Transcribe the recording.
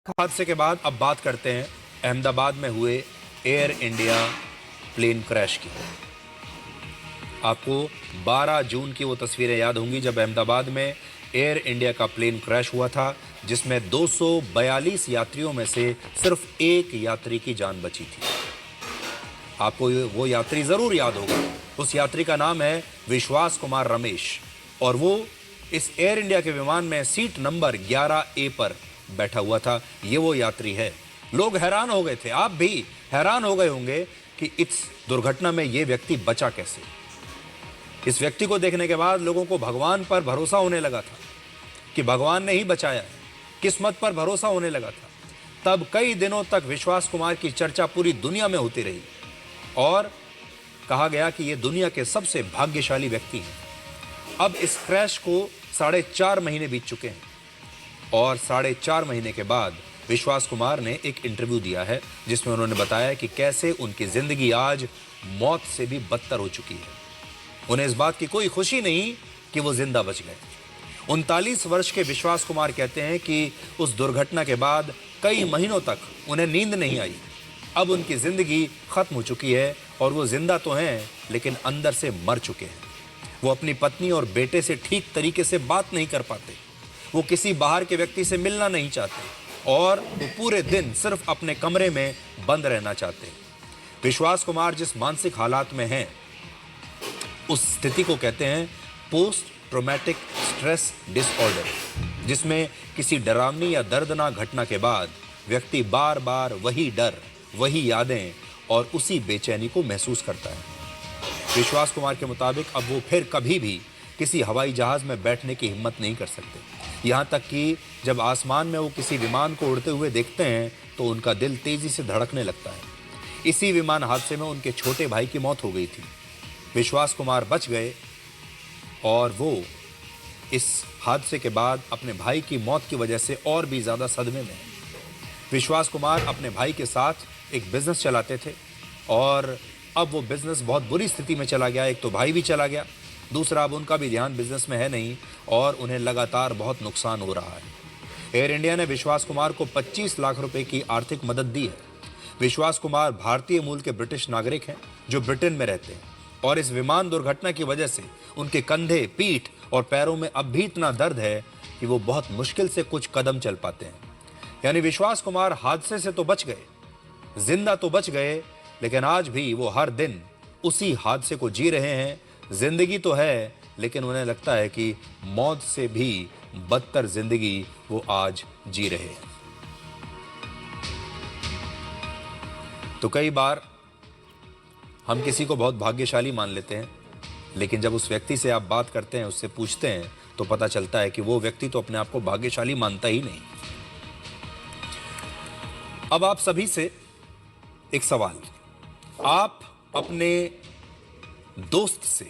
हादसे के बाद अब बात करते हैं अहमदाबाद में हुए एयर इंडिया प्लेन क्रैश की। आपको 12 जून की वो तस्वीरें याद होंगी जब अहमदाबाद में एयर इंडिया का प्लेन क्रैश हुआ था, जिसमें 242 यात्रियों में से सिर्फ एक यात्री की जान बची थी। आपको वो यात्री जरूर याद होगा। उस यात्री का नाम है विश्वास कुमार रमेश और वो इस एयर इंडिया के विमान में सीट नंबर 11A पर बैठा हुआ था। ये वो यात्री है। लोग हैरान हो गए थे, आप भी हैरान हो गए होंगे कि इस दुर्घटना में ये व्यक्ति बचा कैसे। इस व्यक्ति को देखने के बाद लोगों को भगवान पर भरोसा होने लगा था कि भगवान ने ही बचाया है, किस्मत पर भरोसा होने लगा था। तब कई दिनों तक विश्वास कुमार की चर्चा पूरी दुनिया में होती रही और कहा गया कि ये दुनिया के सबसे भाग्यशाली व्यक्ति हैं। अब इस क्रैश को 4.5 महीने बीत चुके हैं और 4.5 महीने के बाद विश्वास कुमार ने एक इंटरव्यू दिया है जिसमें उन्होंने बताया कि कैसे उनकी जिंदगी आज मौत से भी बदतर हो चुकी है। उन्हें इस बात की कोई खुशी नहीं कि वो जिंदा बच गए। 39 वर्ष के विश्वास कुमार कहते हैं कि उस दुर्घटना के बाद कई महीनों तक उन्हें नींद नहीं आई। अब उनकी जिंदगी खत्म हो चुकी है और वो जिंदा तो हैं लेकिन अंदर से मर चुके हैं। वो अपनी पत्नी और बेटे से ठीक तरीके से बात नहीं कर पाते। वो किसी बाहर के व्यक्ति से मिलना नहीं चाहते और वो पूरे दिन सिर्फ अपने कमरे में बंद रहना चाहते। विश्वास कुमार जिस मानसिक हालात में हैं उस स्थिति को कहते हैं पोस्ट ट्रॉमेटिक स्ट्रेस डिसऑर्डर, जिसमें किसी डरावनी या दर्दनाक घटना के बाद व्यक्ति बार बार वही डर, वही यादें और उसी बेचैनी को महसूस करता है। विश्वास कुमार के मुताबिक अब वो फिर कभी भी किसी हवाई जहाज में बैठने की हिम्मत नहीं कर सकते। यहाँ तक कि जब आसमान में वो किसी विमान को उड़ते हुए देखते हैं तो उनका दिल तेजी से धड़कने लगता है। इसी विमान हादसे में उनके छोटे भाई की मौत हो गई थी। विश्वास कुमार बच गए और वो इस हादसे के बाद अपने भाई की मौत की वजह से और भी ज़्यादा सदमे में हैं। विश्वास कुमार अपने भाई के साथ एक बिजनेस चलाते थे और अब वो बिजनेस बहुत बुरी स्थिति में चला गया। एक तो भाई भी चला गया, दूसरा अब उनका भी ध्यान बिजनेस में है नहीं और उन्हें लगातार बहुत नुकसान हो रहा है। एयर इंडिया ने विश्वास कुमार को 25 लाख रुपए की आर्थिक मदद दी है। विश्वास कुमार भारतीय मूल के ब्रिटिश नागरिक हैं जो ब्रिटेन में रहते हैं और इस विमान दुर्घटना की वजह से उनके कंधे, पीठ और पैरों में अब भी इतना दर्द है कि वो बहुत मुश्किल से कुछ कदम चल पाते हैं। यानी विश्वास कुमार हादसे से तो बच गए, जिंदा तो बच गए, लेकिन आज भी वो हर दिन उसी हादसे को जी रहे हैं। जिंदगी तो है लेकिन उन्हें लगता है कि मौत से भी बदतर जिंदगी वो आज जी रहे हैं। तो कई बार हम किसी को बहुत भाग्यशाली मान लेते हैं, लेकिन जब उस व्यक्ति से आप बात करते हैं, उससे पूछते हैं, तो पता चलता है कि वो व्यक्ति तो अपने आप को भाग्यशाली मानता ही नहीं। अब आप सभी से एक सवाल, आप अपने दोस्त से